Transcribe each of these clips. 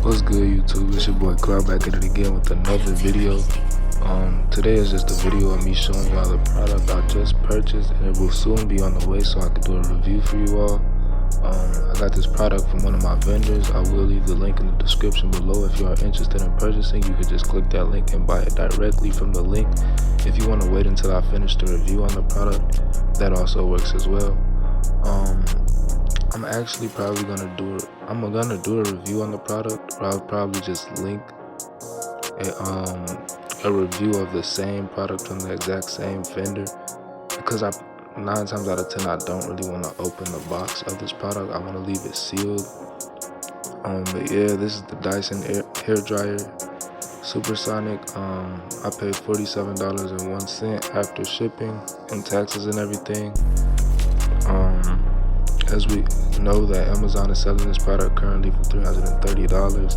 What's good, YouTube? It's your boy Cloud back at it again with another video. Today is just a video of me showing y'all the product I just purchased, and it will soon be on the way so I can do a review for you all. I got this product from one of my vendors. I will leave the link in the description below. If you are interested in purchasing, you can just click that link and buy it directly from the link. If you want to wait until I finish the review on the product, that also works as well. I'm actually probably gonna do a review on the product, or I'll probably just link a review of the same product from the exact same vendor, because 9 times out of 10 I don't really want to open the box of this product. I want to leave it sealed. But yeah, this is the Dyson hair dryer supersonic. I paid $47.01 after shipping and taxes and everything. As we know that Amazon is selling this product currently for $330.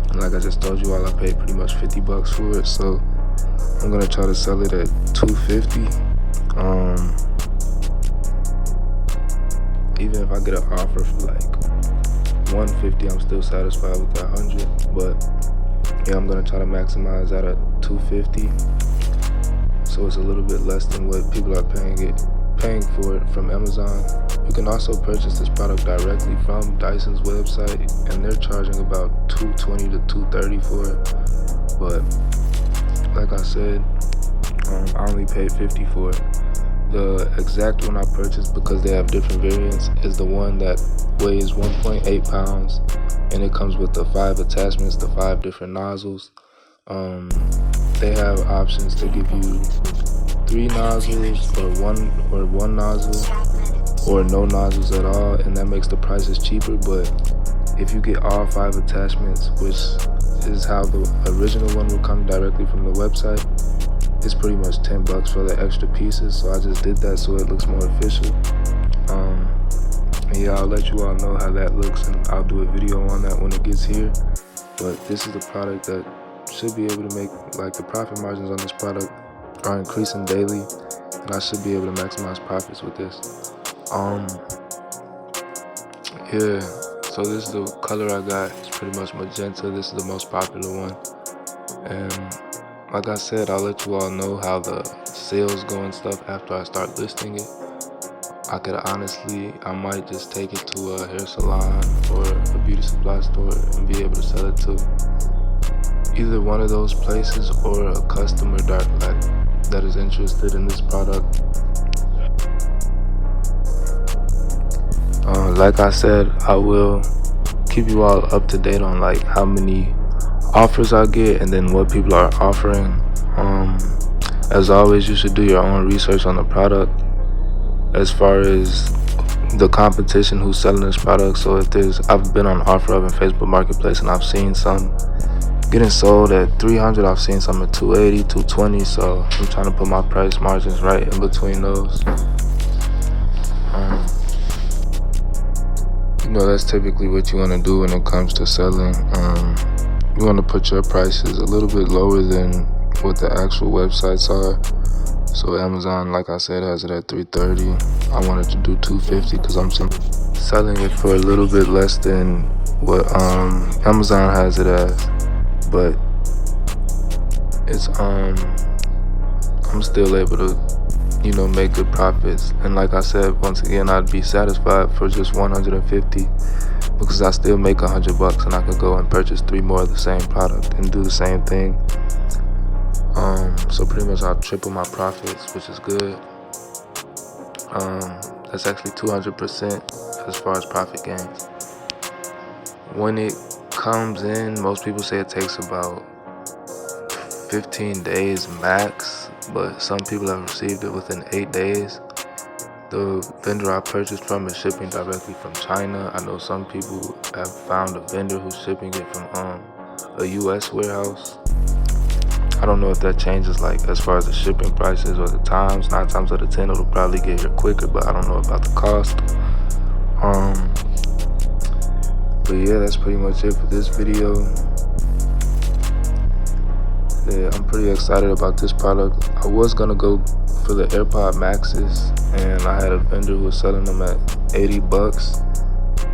And like I just told you all, I paid pretty much $50 for it, so I'm gonna try to sell it at $250. Even if I get an offer for like $150, I'm still satisfied with that $100. But yeah, I'm gonna try to maximize that at $250, so it's a little bit less than what people are paying for it from Amazon. You can also purchase this product directly from Dyson's website, and they're charging about $220 to $230 for it. But like I said, I only paid $50 for it. The exact one I purchased, because they have different variants, is the one that weighs 1.8 pounds, and it comes with the 5 attachments, the 5 different nozzles. They have options to give you 3 nozzles, or one nozzle, or no nozzles at all, and that makes the prices cheaper. But if you get all 5 attachments, which is how the original one will come directly from the website, it's pretty much $10 for the extra pieces. So I just did that so it looks more official. And yeah, I'll let you all know how that looks, and I'll do a video on that when it gets here. But this is the product that should be able to make, like, the profit margins on this product are increasing daily, and I should be able to maximize profits with this. Yeah, so this is the color I got. It's pretty much magenta. This is the most popular one, and like I said, I'll let you all know how the sales go and stuff after I start listing it. I might just take it to a hair salon or a beauty supply store and be able to sell it to either one of those places, or a customer that is interested in this product. Like I said, I will keep you all up to date on like how many offers I get and then what people are offering. As always, you should do your own research on the product as far as the competition who's selling this product. So I've been on OfferUp and Facebook Marketplace, and I've seen some getting sold at $300. I've seen some at $280, $220. So I'm trying to put my price margins right in between those. That's typically what you want to do when it comes to selling. You want to put your prices a little bit lower than what the actual websites are. So Amazon, like I said, has it at $330. I wanted to do $250 because I'm selling it for a little bit less than what Amazon has it as. But it's I'm still able to make good profits. And like I said, once again, I'd be satisfied for just $150, because I still make $100, and I could go and purchase 3 more of the same product and do the same thing. So pretty much I'll triple my profits, which is good. That's actually 200% as far as profit gains. When it comes in, most people say it takes about 15 days max, but some people have received it within 8 days. The vendor I purchased from is shipping directly from China. I know some people have found a vendor who's shipping it from a US warehouse. I don't know if that changes like as far as the shipping prices or the times. 9 times out of 10 it'll probably get here quicker, but I don't know about the cost. But yeah, that's pretty much it for this video. Yeah, I'm pretty excited about this product. I was gonna go for the AirPod Maxes, and I had a vendor who was selling them at $80,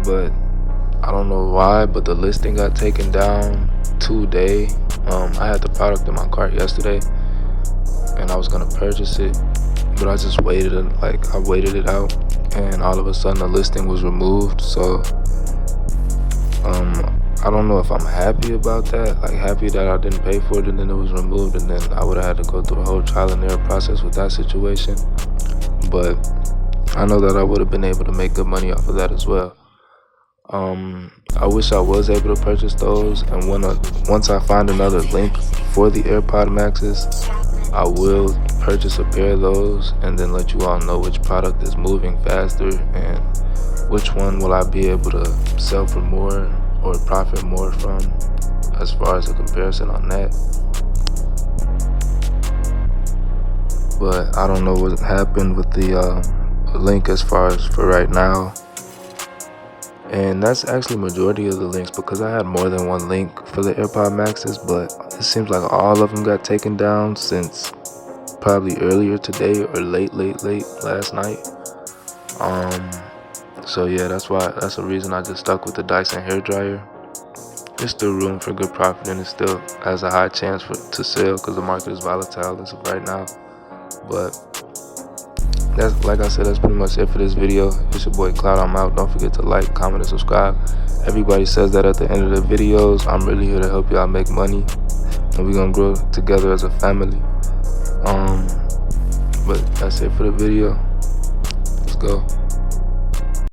but I don't know why, but the listing got taken down today. I had the product in my cart yesterday, and I was gonna purchase it, but I just waited I waited it out, and all of a sudden the listing was removed. So I don't know if I'm happy about that, like happy that I didn't pay for it and then it was removed, and then I would have had to go through the whole trial and error process with that situation. But I know that I would have been able to make good money off of that as well. I wish I was able to purchase those, and once I find another link for the AirPod Maxes, I will purchase a pair of those and then let you all know which product is moving faster and which one will I be able to sell for more or profit more from, as far as a comparison on that. But I don't know what happened with the link as far as for right now. And that's actually majority of the links, because I had more than one link for the AirPod Maxes, but it seems like all of them got taken down since probably earlier today or late last night. So yeah, that's the reason I just stuck with the Dyson hairdryer. There's still room for good profit, and it still has a high chance to sell because the market is volatile as of right now. But that's, like I said, that's pretty much it for this video. It's your boy Cloud. I'm out. Don't forget to like, comment, and subscribe. Everybody says that at the end of the videos. I'm really here to help y'all make money, and we're gonna grow together as a family. But that's it for the video. Let's go.